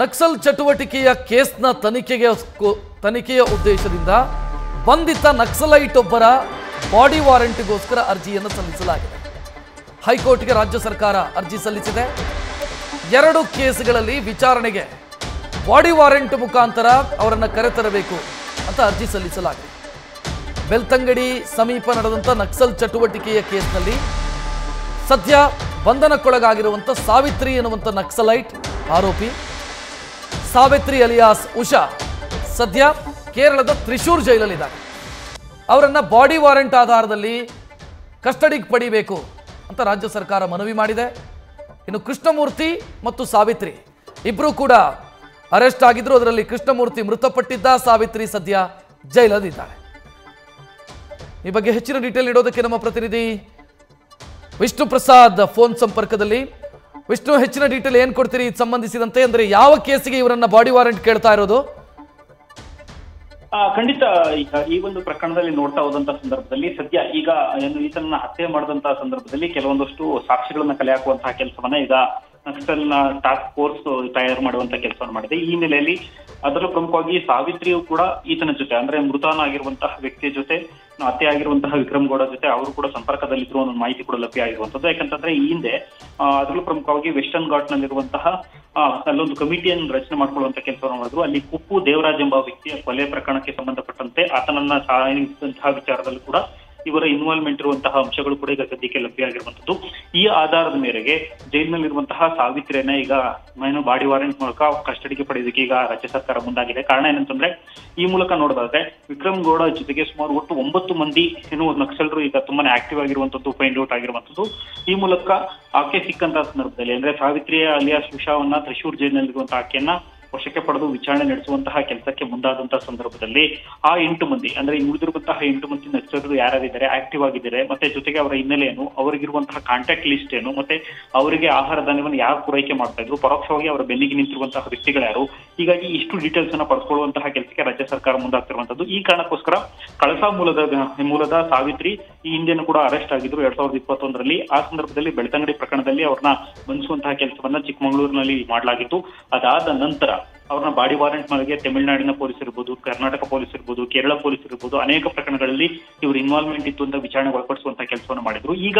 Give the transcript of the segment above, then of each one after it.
ನಕ್ಸಲ್ ಚಟುವಟಿಕೆಯ ಕೇಸ್ನ ತನಿಖೆಯ ಉದ್ದೇಶದಿಂದ ಬಂಧಿತ ನಕ್ಸಲೈಟ್ ಒಬ್ಬರ ಬಾಡಿ ವಾರೆಂಟ್ಗೋಸ್ಕರ ಅರ್ಜಿಯನ್ನು ಸಲ್ಲಿಸಲಾಗಿದೆ. ಹೈಕೋರ್ಟ್ಗೆ ರಾಜ್ಯ ಸರ್ಕಾರ ಅರ್ಜಿ ಸಲ್ಲಿಸಿದೆ. 2 ಕೇಸ್ಗಳಲ್ಲಿ ವಿಚಾರಣೆಗೆ ಬಾಡಿ ವಾರೆಂಟ್ ಮುಖಾಂತರ ಅವರನ್ನು ಕರೆತರಬೇಕು ಅಂತ ಅರ್ಜಿ ಸಲ್ಲಿಸಲಾಗಿದೆ. ಬೆಳ್ತಂಗಡಿ ಸಮೀಪ ನಡೆದಂಥ ನಕ್ಸಲ್ ಚಟುವಟಿಕೆಯ ಕೇಸ್ನಲ್ಲಿ ಸದ್ಯ ಬಂಧನಕ್ಕೊಳಗಾಗಿರುವಂಥ ಸಾವಿತ್ರಿ ಎನ್ನುವಂಥ ನಕ್ಸಲೈಟ್ ಆರೋಪಿ ಸಾವಿತ್ರಿ ಅಲಿಯಾಸ್ ಉಷಾ ಸದ್ಯ ಕೇರಳದ ತ್ರಿಶೂರ್ ಜೈಲಲ್ಲಿದ್ದಾರೆ. ಅವರನ್ನು ಬಾಡಿ ವಾರೆಂಟ್ ಆಧಾರದಲ್ಲಿ ಕಸ್ಟಡಿಗೆ ಪಡಿಬೇಕು ಅಂತ ರಾಜ್ಯ ಸರ್ಕಾರ ಮನವಿ ಮಾಡಿದೆ. ಇನ್ನು ಕೃಷ್ಣಮೂರ್ತಿ ಮತ್ತು ಸಾವಿತ್ರಿ ಇಬ್ಬರೂ ಕೂಡ ಅರೆಸ್ಟ್ ಆಗಿದ್ರು. ಅದರಲ್ಲಿ ಕೃಷ್ಣಮೂರ್ತಿ ಮೃತಪಟ್ಟಿದ್ದ, ಸಾವಿತ್ರಿ ಸದ್ಯ ಜೈಲಲ್ಲಿದ್ದಾರೆ. ಈ ಬಗ್ಗೆ ಹೆಚ್ಚಿನ ಡೀಟೇಲ್ ನೀಡೋದಕ್ಕೆ ನಮ್ಮ ಪ್ರತಿನಿಧಿ ವಿಷ್ಣು ಪ್ರಸಾದ್ ಫೋನ್ ಸಂಪರ್ಕದಲ್ಲಿ. ವಿಷ್ಣು, ಹೆಚ್ಚಿನ ಡೀಟೇಲ್ ಏನು ಕೊಡ್ತೀರಿ ಇದು ಸಂಬಂಧಿಸಿದಂತೆ? ಅಂದ್ರೆ ಯಾವ ಕೇಸಿಗೆ ಇವರನ್ನ ಬಾಡಿ ವಾರೆಂಟ್ ಕೇಳ್ತಾ ಇರೋದು? ಖಂಡಿತ ಈಗ ಈ ಒಂದು ಪ್ರಕರಣದಲ್ಲಿ ನೋಡ್ತಾ ಹೋದಂತ ಸಂದರ್ಭದಲ್ಲಿ ಸದ್ಯ ಈಗ ಈತನ ಹತ್ಯೆ ಮಾಡಿದಂತಹ ಸಂದರ್ಭದಲ್ಲಿ ಕೆಲವೊಂದಷ್ಟು ಸಾಕ್ಷಿಗಳನ್ನ ಕಲೆ ಹಾಕುವಂತಹ ಕೆಲಸವನ್ನ ಈಗ ನಕ್ಸಲ್ನ ಟಾಸ್ಕ್ ಫೋರ್ಸ್ ತಯಾರು ಮಾಡುವಂತ ಕೆಲಸವನ್ನು ಮಾಡಿದೆ. ಈ ಹಿನ್ನೆಲೆಯಲ್ಲಿ ಅದರಲ್ಲೂ ಪ್ರಮುಖವಾಗಿ ಸಾವಿತ್ರಿಯು ಕೂಡ ಈತನ ಜೊತೆ ಅಂದ್ರೆ ಮೃತನಾಗಿರುವಂತಹ ವ್ಯಕ್ತಿಯ ಜೊತೆ ಹತ್ಯೆ ಆಗಿರುವಂತಹ ವಿಕ್ರಮ್ ಗೌಡ ಜೊತೆ ಅವರು ಕೂಡ ಸಂಪರ್ಕದಲ್ಲಿದ್ರು ಅನ್ನೋ ಮಾಹಿತಿ ಕೂಡ ಲಭ್ಯ ಆಗಿರುವಂತದ್ದು. ಯಾಕಂತಂದ್ರೆ ಈ ಹಿಂದೆ ಅದರಲ್ಲೂ ಪ್ರಮುಖವಾಗಿ ವೆಸ್ಟರ್ನ್ ಘಾಟ್ ನಲ್ಲಿರುವಂತಹ ಅಲ್ಲೊಂದು ಕಮಿಟಿಯನ್ನು ರಚನೆ ಮಾಡ್ಕೊಳ್ಳುವಂತ ಕೆಲಸವನ್ನು ಮಾಡಿದ್ರು. ಅಲ್ಲಿ ಕುಪ್ಪು ದೇವರಾಜ್ ಎಂಬ ವ್ಯಕ್ತಿಯ ಕೊಲೆ ಪ್ರಕರಣಕ್ಕೆ ಸಂಬಂಧಪಟ್ಟಂತೆ ಆತನನ್ನ ಸಾಯಿಸಿದಂತಹ ವಿಚಾರದಲ್ಲೂ ಕೂಡ ಇವರ ಇನ್ವಾಲ್ವ್ಮೆಂಟ್ ಇರುವಂತಹ ಅಂಶಗಳು ಕೂಡ ಈಗ ಸದ್ಯಕ್ಕೆ ಲಭ್ಯ ಆಗಿರುವಂತದ್ದು. ಈ ಆಧಾರದ ಮೇರೆಗೆ ಜೈಲಿನಲ್ಲಿರುವಂತಹ ಸಾವಿತ್ರಿಯನ್ನ ಈಗ ಬಾಡಿ ವಾರೆಂಟ್ ಮೂಲಕ ಕಸ್ಟಡಿಗೆ ಪಡೆಯೋದಕ್ಕೆ ಈಗ ರಾಜ್ಯ ಸರ್ಕಾರ ಮುಂದಾಗಿದೆ. ಕಾರಣ ಏನಂತಂದ್ರೆ ಈ ಮೂಲಕ ನೋಡೋದಾದ್ರೆ ವಿಕ್ರಮ್ ಗೌಡ ಜೊತೆಗೆ ಸುಮಾರು ಒಟ್ಟು 9 ಮಂದಿ ನಕ್ಸಲರು ಈಗ ತುಂಬಾನೇ ಆಕ್ಟಿವ್ ಆಗಿರುವಂತದ್ದು ಫೈಂಡ್ ಔಟ್ ಆಗಿರುವಂತದ್ದು. ಈ ಮೂಲಕ ಆಕೆ ಸಿಕ್ಕಂತಹ ಸಂದರ್ಭದಲ್ಲಿ ಅಂದ್ರೆ ಸಾವಿತ್ರಿ ಅಲಿಯಾಸ್ ಉಷಾವನ್ನ ತ್ರಿಶೂರ್ ಜೈಲಿನಲ್ಲಿರುವಂತಹ ಆಕೆಯನ್ನ ವಶಕ್ಕೆ ಪಡೆದು ವಿಚಾರಣೆ ನಡೆಸುವಂತಹ ಕೆಲಸಕ್ಕೆ ಮುಂದಾದಂತಹ ಸಂದರ್ಭದಲ್ಲಿ ಆ 8 ಮಂದಿ ಅಂದ್ರೆ ಉಳಿದಿರುವಂತಹ 8 ಮಂದಿ ನಕ್ಸಲರು ಯಾರ್ಯಾರಿದ್ದಾರೆ, ಆಕ್ಟಿವ್ ಆಗಿದ್ದಾರೆ, ಮತ್ತೆ ಜೊತೆಗೆ ಅವರ ಹಿನ್ನೆಲೆ ಏನು, ಅವರಿಗಿರುವಂತಹ ಕಾಂಟ್ಯಾಕ್ಟ್ ಲಿಸ್ಟ್ ಏನು, ಮತ್ತೆ ಅವರಿಗೆ ಆಹಾರ ಧಾನ್ಯವನ್ನು ಯಾರು ಪೂರೈಕೆ ಮಾಡ್ತಾ ಇದ್ರು, ಪರೋಕ್ಷವಾಗಿ ಅವರ ಬೆನ್ನಿಗೆ ನಿಂತಿರುವಂತಹ ವ್ಯಕ್ತಿಗಳು ಯಾರು, ಹೀಗಾಗಿ ಇಷ್ಟು ಡೀಟೇಲ್ಸ್ ಅನ್ನ ಪಡ್ಕೊಳ್ಳುವಂತಹ ಕೆಲಸಕ್ಕೆ ರಾಜ್ಯ ಸರ್ಕಾರ ಮುಂದಾಗ್ತಿರುವಂತದ್ದು. ಈ ಕಾರಣಕ್ಕೋಸ್ಕರ ಕಳಸಾ ಮೂಲದ ಸಾವಿತ್ರಿ ಈ ಹಿಂದೆನೂ ಕೂಡ ಅರೆಸ್ಟ್ ಆಗಿದ್ರು 2021ರಲ್ಲಿ. ಆ ಸಂದರ್ಭದಲ್ಲಿ ಬೆಳ್ತಂಗಡಿ ಪ್ರಕರಣದಲ್ಲಿ ಅವ್ರನ್ನ ಬಂಧಿಸುವಂತಹ ಕೆಲಸವನ್ನ ಚಿಕ್ಕಮಗಳೂರಿನಲ್ಲಿ ಮಾಡಲಾಗಿತ್ತು. ಅದಾದ ನಂತರ ಅವ್ರನ್ನ ಬಾಡಿ ವಾರೆಂಟ್ ಮೇಲೆ ತಮಿಳುನಾಡಿನ ಪೊಲೀಸ್ ಇರ್ಬೋದು, ಕರ್ನಾಟಕ ಪೊಲೀಸ್ ಇರ್ಬೋದು, ಕೇರಳ ಪೊಲೀಸ್ ಇರ್ಬೋದು, ಅನೇಕ ಪ್ರಕರಣಗಳಲ್ಲಿ ಇವರು ಇನ್ವಾಲ್ವ್ಮೆಂಟ್ ಇತ್ತು ಅಂತ ವಿಚಾರಣೆಗೆ ಒಳಪಡಿಸುವಂತಹ ಕೆಲಸವನ್ನು ಮಾಡಿದ್ರು. ಈಗ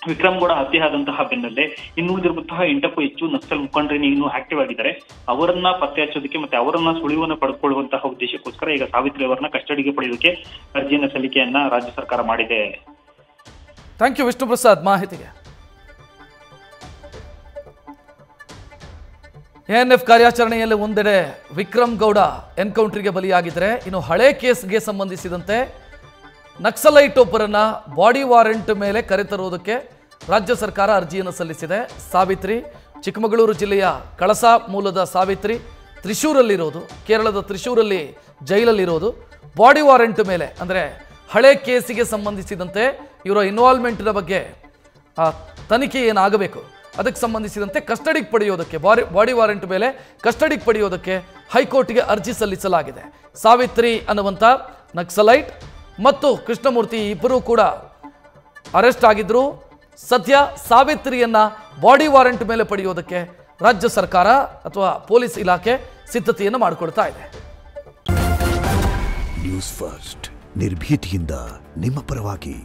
ವಿಕ್ರಮ್ ಗೌಡ ಹತ್ಯೆ ಆದಂತಹ ಬೆನ್ನಲ್ಲೇ ಇನ್ನುಳಿದಿರುವಂತಹ 8ಕ್ಕೂ ಹೆಚ್ಚು ನಕ್ಸಲ್ ಮುಖಂಡರು ಇನ್ನೂ ಆಕ್ಟಿವ್ ಆಗಿದ್ದಾರೆ. ಅವರನ್ನ ಪತ್ತೆ ಹಚ್ಚೋದಕ್ಕೆ ಮತ್ತೆ ಅವರನ್ನ ಸುಳಿವನ್ನು ಪಡೆದುಕೊಳ್ಳುವಂತಹ ಉದ್ದೇಶಕ್ಕೋಸ್ಕರ ಈಗ ಸಾವಿತ್ರಿ ಅವರನ್ನ ಕಸ್ಟಡಿಗೆ ಪಡೆಯೋದಕ್ಕೆ ಅರ್ಜಿಯನ್ನ ಸಲ್ಲಿಕೆಯನ್ನ ರಾಜ್ಯ ಸರ್ಕಾರ ಮಾಡಿದೆ. ಥ್ಯಾಂಕ್ ಯು ವಿಷ್ಣು ಪ್ರಸಾದ್ ಮಾಹಿತಿಗೆ. ಎಎನ್ಎಫ್ ಕಾರ್ಯಾಚರಣೆಯಲ್ಲಿ ಒಂದೆಡೆ ವಿಕ್ರಮ್ ಗೌಡ ಎನ್ಕೌಂಟರ್ಗೆ ಬಲಿಯಾಗಿದ್ದರೆ, ಇನ್ನು ಹಳೆ ಕೇಸ್ಗೆ ಸಂಬಂಧಿಸಿದಂತೆ ನಕ್ಸಲೈಟ್ ಒಬ್ಬರನ್ನ ಬಾಡಿ ವಾರೆಂಟ್ ಮೇಲೆ ಕರೆತರುವುದಕ್ಕೆ ರಾಜ್ಯ ಸರ್ಕಾರ ಅರ್ಜಿಯನ್ನು ಸಲ್ಲಿಸಿದೆ. ಸಾವಿತ್ರಿ ಚಿಕ್ಕಮಗಳೂರು ಜಿಲ್ಲೆಯ ಕಳಸಾ ಮೂಲದ ಸಾವಿತ್ರಿ ತ್ರಿಶೂರಲ್ಲಿರೋದು, ಕೇರಳದ ತ್ರಿಶೂರಲ್ಲಿ ಜೈಲಲ್ಲಿರೋದು. ಬಾಡಿ ವಾರೆಂಟ್ ಮೇಲೆ ಅಂದರೆ ಹಳೆ ಕೇಸಿಗೆ ಸಂಬಂಧಿಸಿದಂತೆ ಇವರ ಇನ್ವಾಲ್ವ್ಮೆಂಟ್ನ ಬಗ್ಗೆ ತನಿಖೆ ಏನಾಗಬೇಕು ಅದಕ್ಕೆ ಸಂಬಂಧಿಸಿದಂತೆ ಕಸ್ಟಡಿಗೆ ಪಡೆಯೋದಕ್ಕೆ ಬಾಡಿ ವಾರೆಂಟ್ ಮೇಲೆ ಕಸ್ಟಡಿಗೆ ಪಡೆಯೋದಕ್ಕೆ ಹೈಕೋರ್ಟ್ಗೆ ಅರ್ಜಿ ಸಲ್ಲಿಸಲಾಗಿದೆ. ಸಾವಿತ್ರಿ ಅನ್ನುವಂಥ ನಕ್ಸಲೈಟ್ ಮತ್ತು ಕೃಷ್ಣಮೂರ್ತಿ ಇಬ್ಬರೂ ಕೂಡ ಅರೆಸ್ಟ್ ಆಗಿದ್ರು. ಸದ್ಯ ಸಾವಿತ್ರಿಯನ್ನ ಬಾಡಿ ವಾರೆಂಟ್ ಮೇಲೆ ಪಡೆಯೋದಕ್ಕೆ ರಾಜ್ಯ ಸರ್ಕಾರ ಅಥವಾ ಪೊಲೀಸ್ ಇಲಾಖೆ ಸಿದ್ಧತೆಯನ್ನು ಮಾಡಿಕೊಳ್ತಾ ಇದೆ. ನ್ಯೂಸ್ ಫಸ್ಟ್ ನಿರ್ಭೀತಿಯಿಂದ ನಿಮ್ಮ ಪರವಾಗಿ.